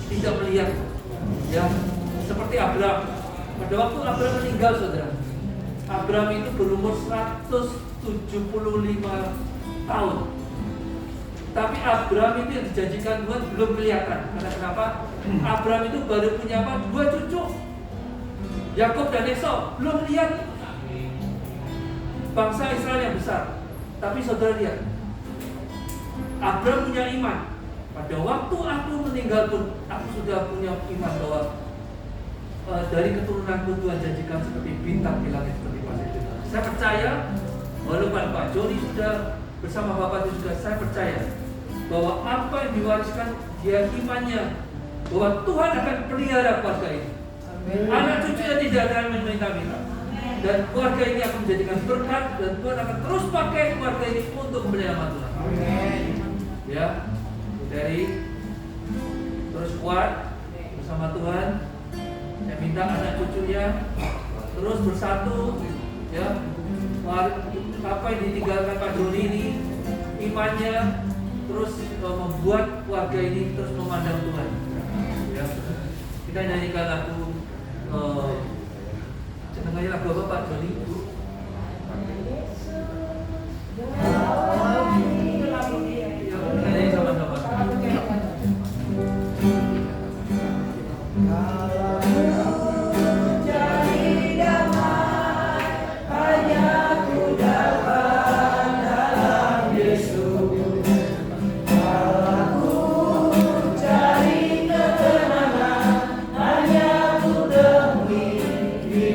tidak melihat, ya, seperti Abraham. Pada waktu Abraham meninggal, saudara, Abraham itu berumur 175 tahun. Tapi Abraham itu yang dijanjikan Tuhan belum kelihatan. Karena kenapa? Abraham itu baru punya apa? 2 cucu, Yakub dan Esau. Belum lihat bangsa Israel yang besar. Tapi saudara lihat, Abraham punya iman. Pada waktu aku meninggal pun, aku sudah punya iman bahwa dari keturunanku Tuhan janjikan seperti bintang di langit, seperti pasir itu. Saya percaya, walaupun Pak Joni sudah bersama Bapak itu juga, saya percaya bahwa apa yang diwariskan dia imannya, bahwa Tuhan akan pelihara keluarga ini. Anak cucunya tidak akan meminta-minta. Dan keluarga ini akan menjadikan berkat, dan Tuhan akan terus pakai keluarga ini untuk memelihara Tuhan. Ya, dari terus kuat bersama Tuhan. Saya minta anak cucunya terus bersatu, ya. Apa yang ditinggalkan Pak Joni ini, imannya terus membuat keluarga ini terus memandang Tuhan. Ya. Kita nyanyikan lagu senangnya lagu apa Pak Joni? Nyanyi sama-sama.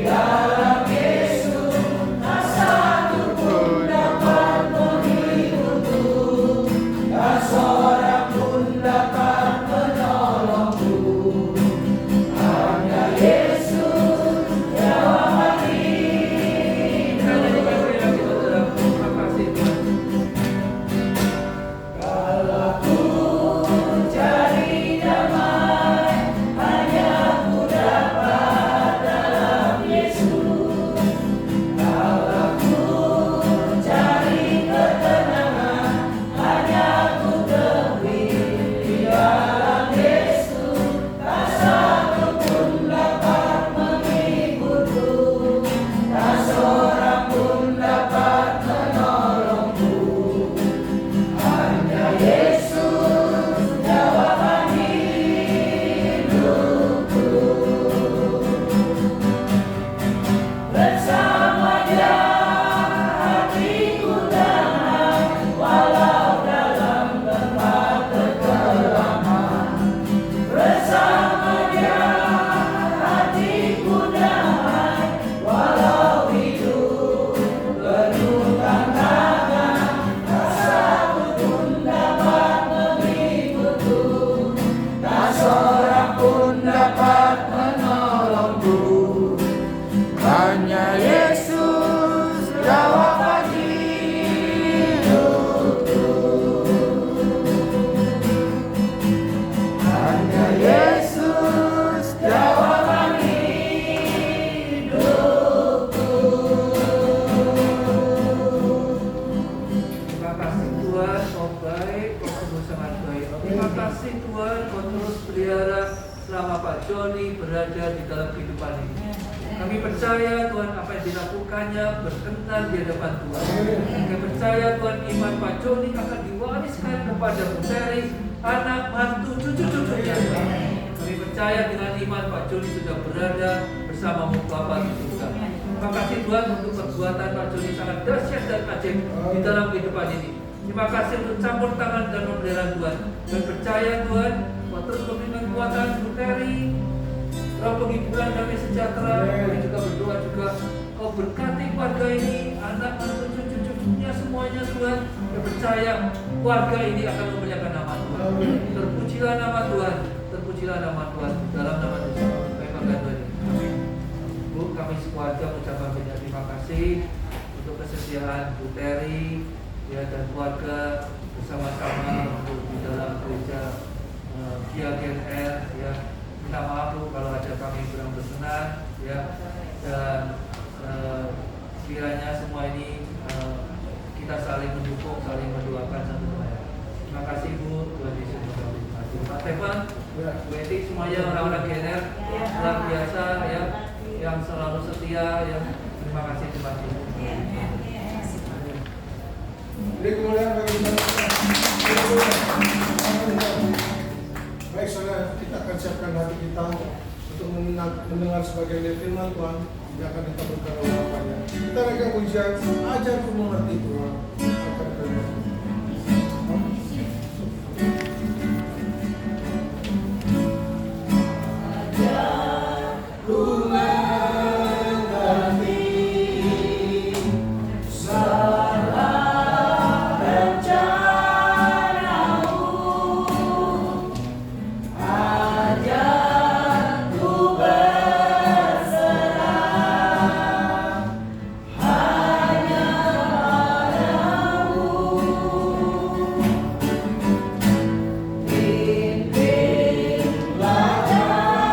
Dalam Yesus, tak satu pun dapat Joni berada di dalam kehidupan ini. Kami percaya Tuhan apa yang dilakukannya berkenan di hadapan Tuhan. Kami percaya Tuhan iman Pak Joni akan diwariskan kepada Bu Terry, anak, mantu, cucu-cucunya. Kami percaya dengan iman Pak Joni sudah berada bersama Bapa di surga. Terima kasih Tuhan untuk perbuatan Pak Joni sangat dahsyat dan ajaib di dalam kehidupan ini. Terima kasih untuk campur tangan dan pemeliharaan Tuhan. Dan percaya Tuhan, Tuhan terus memberikan kekuatan Bu Terry, Roh penghiburan damai sejahtera. Kami juga berdoa juga Kau berkati keluarga ini, anak, mantu, cucu-cucunya semuanya Tuhan. Dan percaya keluarga ini akan memuliakan nama Tuhan. Terpujilah nama Tuhan, terpujilah nama Tuhan. Dalam nama Yesus kami berdoa. Amin. Bu, kami sekeluarga mengucapkan banyak terima kasih untuk kesediaan Bu Terry ya, dan keluarga bersama-sama untuk di dalam gereja Via GNR ya. Minta maaf Bu kalau ada kami kurang berkenan ya, dan kiranya semua ini kita saling mendukung, saling mendoakan satu sama lain. Terima kasih Bu, Tuhan Yesus memberkati. Pak Stefan, Bu Eti, semuanya orang-orang GNR luar biasa ya, yang selalu setia ya. Terima kasih. Jadi kemudian baik saudara, kita akan siapkan hati kita untuk mendengar sebagian firman Tuhan yang akan kita berikan urapannya. Kita akan ujian, ajarku mengerti Tuhan. Bimbinglah jalanku.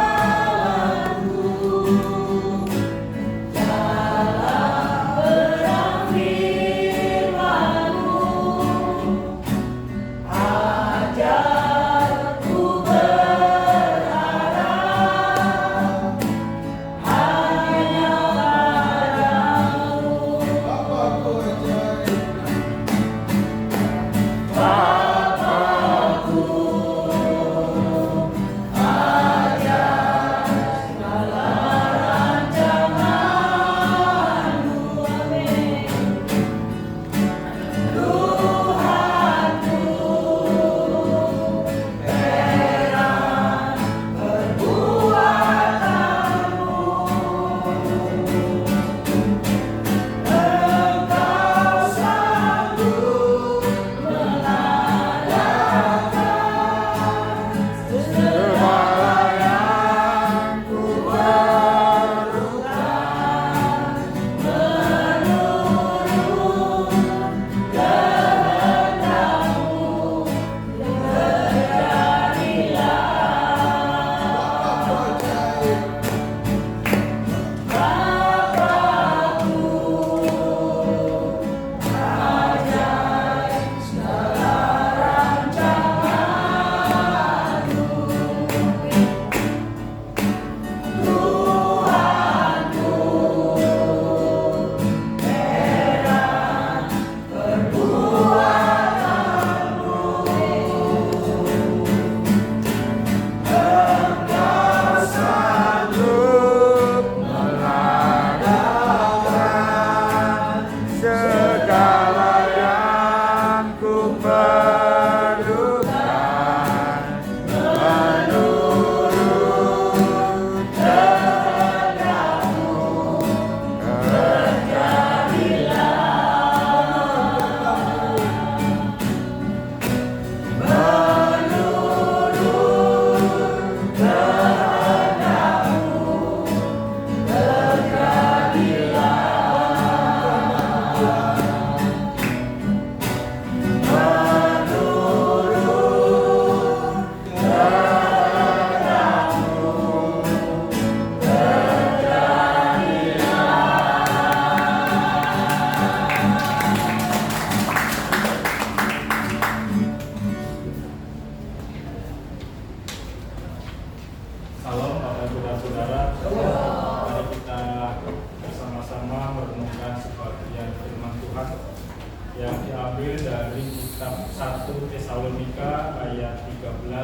Tesalonika ayat 13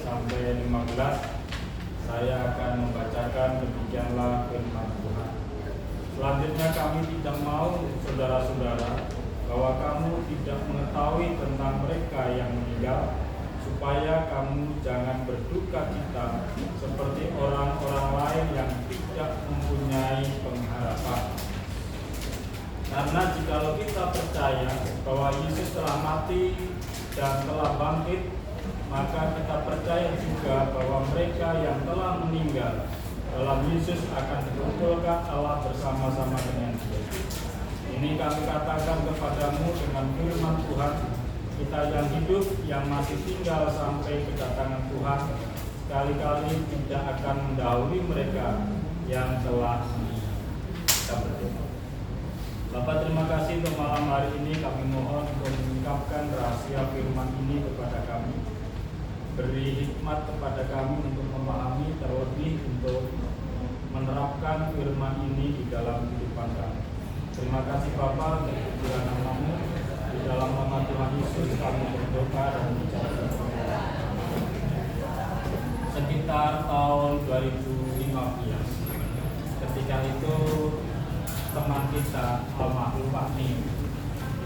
sampai 15. Saya akan membacakan demikianlah firman Tuhan. Selanjutnya kami tidak mau, saudara-saudara, bahwa kamu tidak mengetahui tentang mereka yang meninggal, supaya kamu jangan berduka cita seperti orang-orang lain yang tidak mempunyai pengharapan. Karena jikalau kita percaya bahwa Yesus telah mati dan telah bangkit, maka kita percaya juga bahwa mereka yang telah meninggal dalam Yesus akan dikumpulkan Allah bersama-sama dengan Dia. Ini kami katakan kepadamu dengan firman Tuhan, kita yang hidup, yang masih tinggal sampai kedatangan Tuhan, sekali-kali tidak akan mendahului mereka yang telah meninggal. Kita berdoa. Bapak, terima kasih untuk malam hari ini. Kami mohon untuk mengungkapkan rahasia firman ini kepada kami. Beri hikmat kepada kami untuk memahami, terlebih untuk menerapkan firman ini di dalam kehidupan kami. Terima kasih Bapak untuk kemuliaan nama-Mu. Di dalam nama Tuhan Yesus kami berdoa dan mengucapkan berdoa. Sekitar tahun 2015, ketika itu teman kita almarhum Pak Ni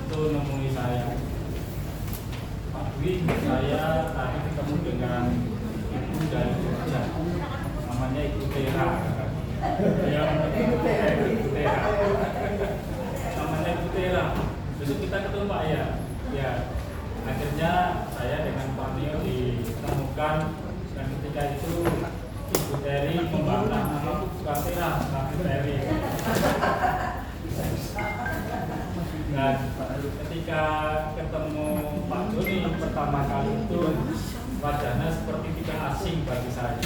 itu nemui saya. Pak Dwi, saya tadi ketemu dengan ibu dari Jogja, namanya Ibu Tera. Ibu Tera. Namanya Ibu Tera. Besok kita ketemu Pak ya. Ya. Akhirnya saya dengan Pak Nio ditemukan, dan ketika itu Ibu Teri membantah nama bukan Tera, tapi Teri. Dan ketika ketemu Pak Joni pertama kali itu, wajahnya seperti tidak asing bagi saya.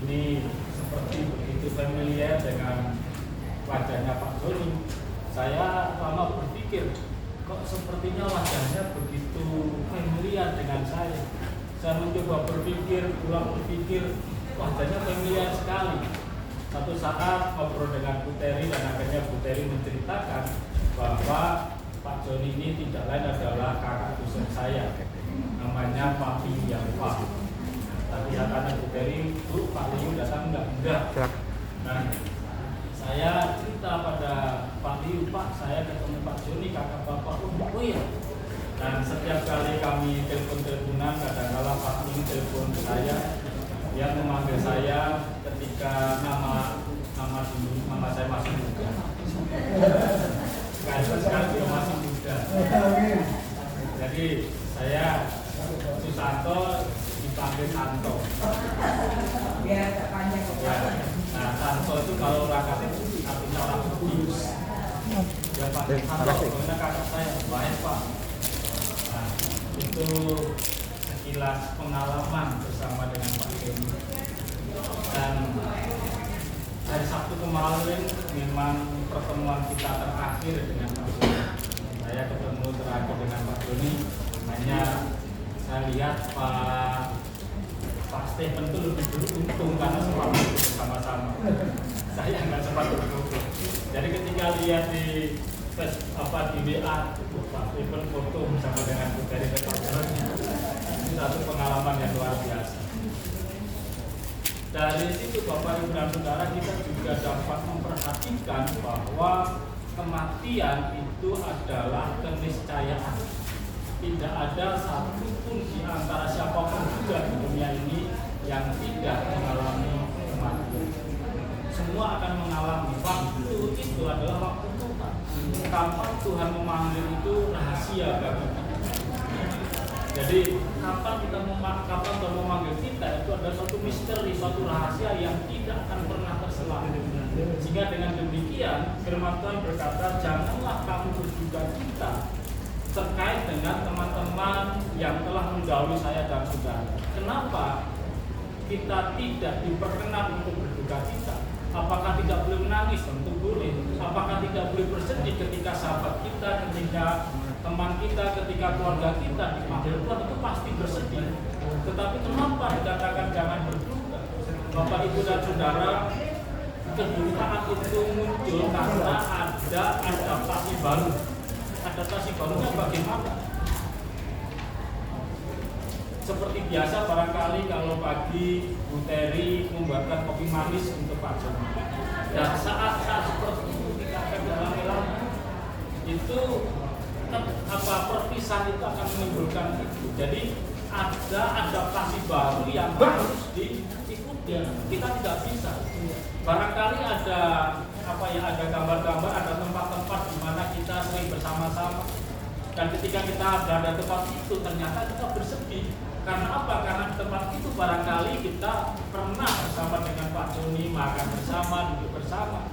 Ini seperti begitu familiar dengan wajahnya Pak Joni. Saya lama berpikir, kok sepertinya wajahnya begitu familiar dengan saya. Saya mencoba ulang berpikir, wajahnya familiar sekali. Satu saat ngobrol dengan Bu Teri, dan akhirnya Bu Teri menceritakan bahwa Pak Joni ini tidak lain adalah kakak dosen saya, namanya Pak Liu. Tadi katanya Bu Teri, Bu, Pak Liu datang enggak? Nah, saya cerita pada Pak Liu, Pak, saya ketemu Pak Joni, kakak Bapak. Oh iya. Dan setiap kali kami telepon-teleponan, kadang-kala Pak Liu telepon saya, dia memanggil saya ketika nama saya masih muda. Sekarang dia masih muda. Jadi saya Susanto dipanggil Santo. Biar tak panjang Ya. Nah, Santo itu kalau rakyat itu artinya orang serius. Ya Pak Santo, karena kakak saya baik Pak. Nah, itu sekilas pengalaman bersama dengan Pak Joni. Dan hari Sabtu kemarin memang pertemuan kita terakhir dengan Pak Joni. Saya ketemu terakhir dengan Pak Joni. Hanya saya lihat Pak Stephen itu lebih beruntung karena sempat duduk bersama-sama. Saya nggak sempat duduk. Jadi ketika lihat di WA, Pak Stephen foto bersama dengan Bu Teri ini satu pengalaman yang luar biasa. Dari situ Bapak Ibu dan Saudara, kita juga dapat memperhatikan bahwa kematian itu adalah keniscayaan. Tidak ada satupun di antara siapapun juga di dunia ini yang tidak mengalami kematian. Semua akan mengalami. Waktu itu adalah waktu Tuhan. Kapan Tuhan memanggil itu rahasia bagi kita. Jadi kapan Tuhan memanggil kita itu adalah suatu misteri, suatu rahasia yang tidak akan pernah terselam. Sehingga dengan demikian firman Tuhan berkata, janganlah kamu berduka cita terkait dengan teman-teman yang telah mendahului saya dan saudara. Kenapa kita tidak diperkenan untuk berduka cita? Apakah tidak boleh menangis? Tentu boleh. Apakah tidak boleh bersedih ketika sahabat kita, ketika teman kita, ketika keluarga kita dipanggil Tuhan? Itu pasti bersedih. Tetapi kenapa dikatakan jangan berduka? Bapak, Ibu, dan Saudara, kedukaan itu muncul karena ada adaptasi baru. Adaptasi barunya bagaimana? Seperti biasa barangkali kalau pagi Bu Teri membuatkan kopi manis untuk Pak Joni. Dan saat-saat seperti itu kita akan dalam itu perpisahan itu akan menimbulkan itu. Jadi ada adaptasi baru yang harus diikuti. Kita tidak bisa. Barangkali ada ada gambar-gambar, ada tempat-tempat di mana kita sering bersama-sama. Dan ketika kita berada di tempat itu ternyata kita bersedih. Karena apa? Karena di tempat itu barangkali kita pernah bersama dengan Pak Joni, makan bersama, duduk bersama.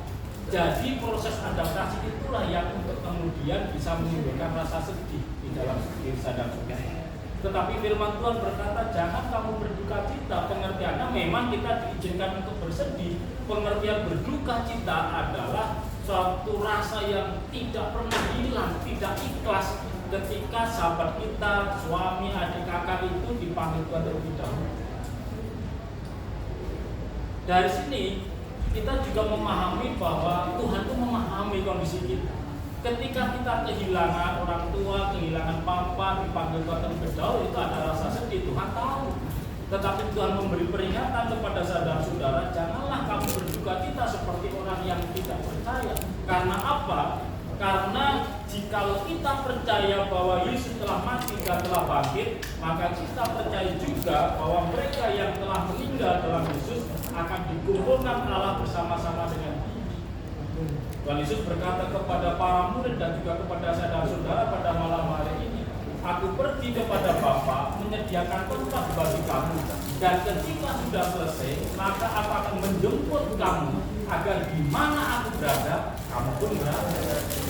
Jadi proses adaptasi itulah yang untuk kemudian bisa menimbulkan rasa sedih di dalam diri sadar saudara. Tetapi firman Tuhan berkata, jangan kamu berduka cita. Pengertiannya memang kita diizinkan untuk bersedih. Pengertian berduka cita adalah suatu rasa yang tidak pernah hilang, tidak ikhlas ketika sahabat kita, suami, adik, kakak itu dipanggil Tuhan terlebih dahulu. Dari sini kita juga memahami bahwa Tuhan itu memahami kondisi kita. Ketika kita kehilangan orang tua, kehilangan papa, dipanggil Tuhan terlebih dahulu, itu ada rasa sedih, Tuhan tahu. Tetapi Tuhan memberi peringatan kepada saudara-saudara, janganlah kamu berduka cita seperti orang yang tidak percaya. Karena apa? Karena jikalau kita percaya bahwa Yesus telah mati dan telah bangkit, maka kita percaya juga bahwa mereka yang telah meninggal dalam Yesus akan dikumpulkan Allah bersama-sama dengan Dia. Tuhan Yesus berkata kepada para murid dan juga kepada saudara-saudara pada malam hari ini, aku pergi kepada Bapa menyediakan tempat bagi kamu, dan ketika sudah selesai maka aku akan menjemput kamu agar di mana aku berada kamu pun berada.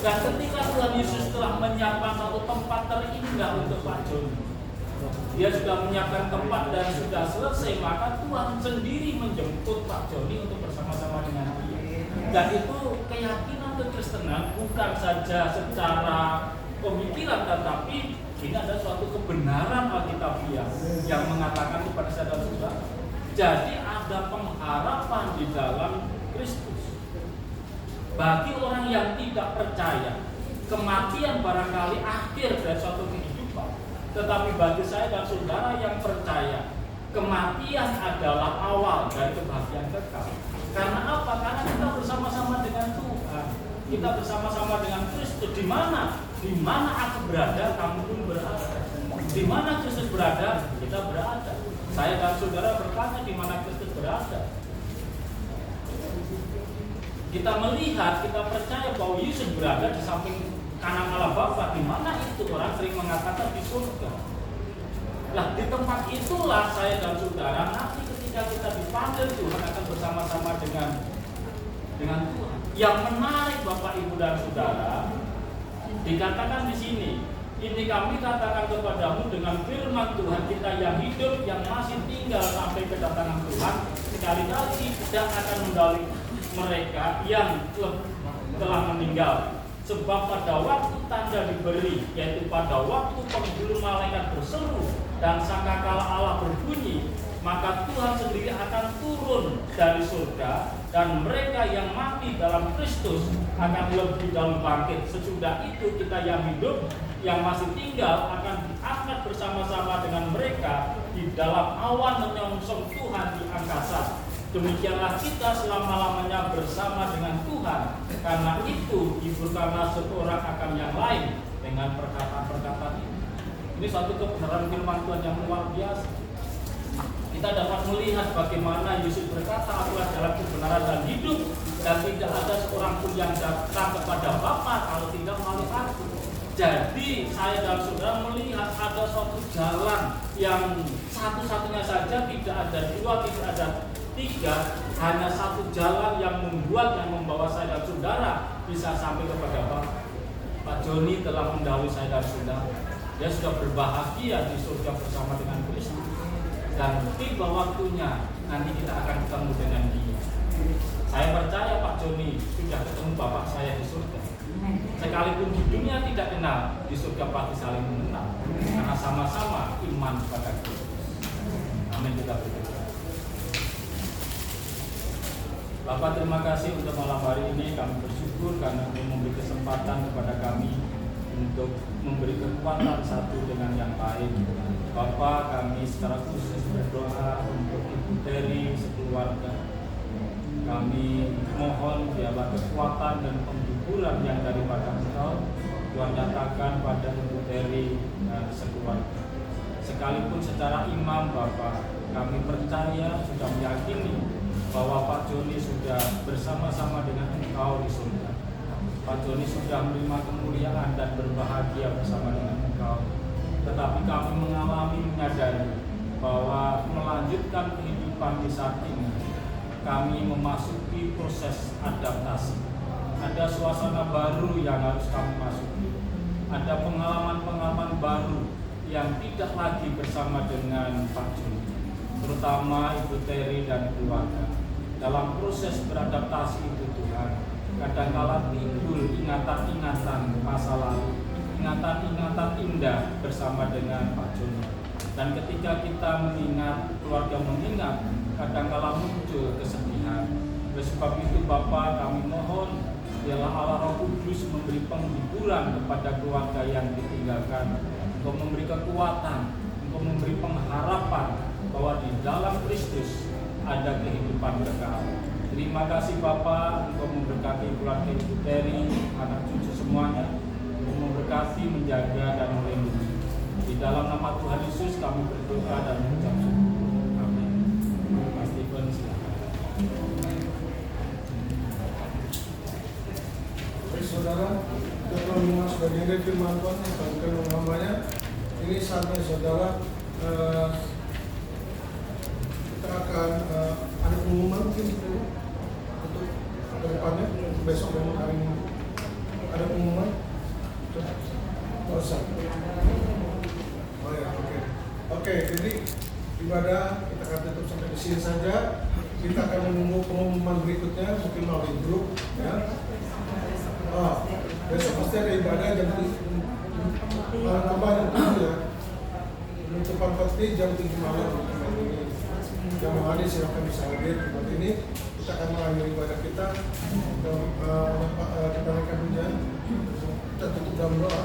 Dan ketika Tuhan Yesus telah menyiapkan satu tempat terindah untuk Pak Joni, Dia sudah menyiapkan tempat dan sudah selesai, maka Tuhan sendiri menjemput Pak Joni untuk bersama-sama dengan Dia. Dan itu keyakinan kekristenan bukan saja secara pemikiran, tetapi ini ada suatu kebenaran Alkitabiah yang mengatakan kepada saudara-saudara, jadi ada pengharapan di dalam Kristus. Bagi orang yang tidak percaya, kematian barangkali akhir dari suatu kehidupan. Tetapi bagi saya dan saudara yang percaya, kematian adalah awal dari kebahagiaan kekal. Karena apa? Karena kita bersama-sama dengan Tuhan. Kita bersama-sama dengan Kristus. Di mana? Di mana aku berada, kamu pun berada. Di mana Kristus berada, kita berada. Saya dan saudara bertanya di mana Kristus berada. Kita melihat, kita percaya bahwa Yesus berada di samping kanan Allah Bapa. Di mana itu? Orang sering mengatakan di surga. Nah, di tempat itulah saya dan saudara nanti ketika kita dipanggil Tuhan akan bersama-sama dengan Tuhan. Yang menarik Bapak Ibu dan Saudara, dikatakan di sini, ini kami katakan kepadamu dengan firman Tuhan kita yang hidup, yang masih tinggal sampai kedatangan Tuhan, sekali-kali tidak akan mendahului mereka yang telah meninggal. Sebab pada waktu tanda diberi, yaitu pada waktu penghulu malaikat berseru dan sangkakala Allah berbunyi, maka Tuhan sendiri akan turun dari surga, dan mereka yang mati dalam Kristus akan lebih dahulu bangkit. Sesudah itu kita yang hidup, yang masih tinggal akan diangkat bersama-sama dengan mereka di dalam awan menyongsong Tuhan di angkasa. Demikianlah kita selama-lamanya bersama dengan Tuhan. Karena itu hiburkanlah seorang akan yang lain dengan perkataan-perkataan ini. Ini suatu kebenaran firman Tuhan yang luar biasa. Kita dapat melihat bagaimana Yesus berkata, akulah jalan kebenaran dan hidup, dan tidak ada seorang pun yang datang kepada Bapa kalau tidak melalui aku. Jadi saya dan saudara melihat ada suatu jalan yang satu-satunya saja, tidak ada dua, tidak ada tiga, hanya satu jalan yang membawa saya dan saudara bisa sampai kepada Bapa. Pak Joni telah mendahului saya dan saudara. Dia sudah berbahagia di surga bersama dengan Kristus. Dan tiba waktunya nanti kita akan ketemu dengan Dia. Saya percaya Pak Joni sudah ketemu Bapak saya di surga. Sekalipun di dunia tidak kenal, di surga pasti saling mengenal. Karena sama-sama iman kepada Kristus. Amin. Kita berdoa. Bapak, terima kasih untuk malam hari ini. Kami bersyukur karena memberi kesempatan kepada kami untuk memberi kekuatan satu dengan yang lain. Bapa, kami secara khusus berdoa untuk Ibu Terry sekeluarga. Kami mohon biarlah kekuatan dan penghiburan yang daripada Engkau Tuhan nyatakan pada Ibu Terry dan sekeluarga. Sekalipun secara imam Bapa, kami percaya, sudah meyakini bahwa Pak Joni sudah bersama-sama dengan Engkau di surga. Pak Joni sudah menerima kemuliaan dan berbahagia bersama dengan Engkau. Tetapi kami menyadari bahwa melanjutkan kehidupan di saat ini, kami memasuki proses adaptasi. Ada suasana baru yang harus kami masuki. Ada pengalaman-pengalaman baru yang tidak lagi bersama dengan Pak Joni, terutama Ibu Terry dan keluarga. Dalam proses beradaptasi itu Tuhan, kadangkala timbul ingatan-ingatan masa lalu, ingatan-ingatan indah bersama dengan Pak Joni. Dan ketika kita mengingat, keluarga mengingat, kadangkala muncul kesedihan. Oleh sebab itu Bapa, kami mohon biarlah Allah Roh Kudus memberi penghiburan kepada keluarga yang ditinggalkan, untuk memberi kekuatan, untuk memberi pengharapan bahwa di dalam Kristus ada kehidupan kekal. Terima kasih Bapa untuk memberkati keluarga Ibu Terry, anak cucu semuanya, untuk memberkati, menjaga dan melindungi. Di dalam nama Tuhan Yesus kami berdoa dan mengucap syukur. Amin. Mas Stephen, silakan. Baik saudara, kita telah mengulas bagian dari firman Tuhan yang disampaikan oleh hambanya. Ini saatnya saudara, kita akan ada pengumuman mungkin untuk ke depannya, besok dan hari Minggu ada pengumuman. Bosan. Oh ya, oke. Jadi ibadah kita akan tutup sampai di sini saja. Kita akan menunggu pengumuman berikutnya mungkin melalui grup, ya. Besok pasti ada ibadah jam tambahan ya. Penutupan pasti jam 7 malam. Yang mau hadir silakan bisa hadir di tempat ini. Kita akan mengakhiri ibadah kita. Kita naikkan hujan. Kita tutup dalam doa.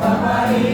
Bye.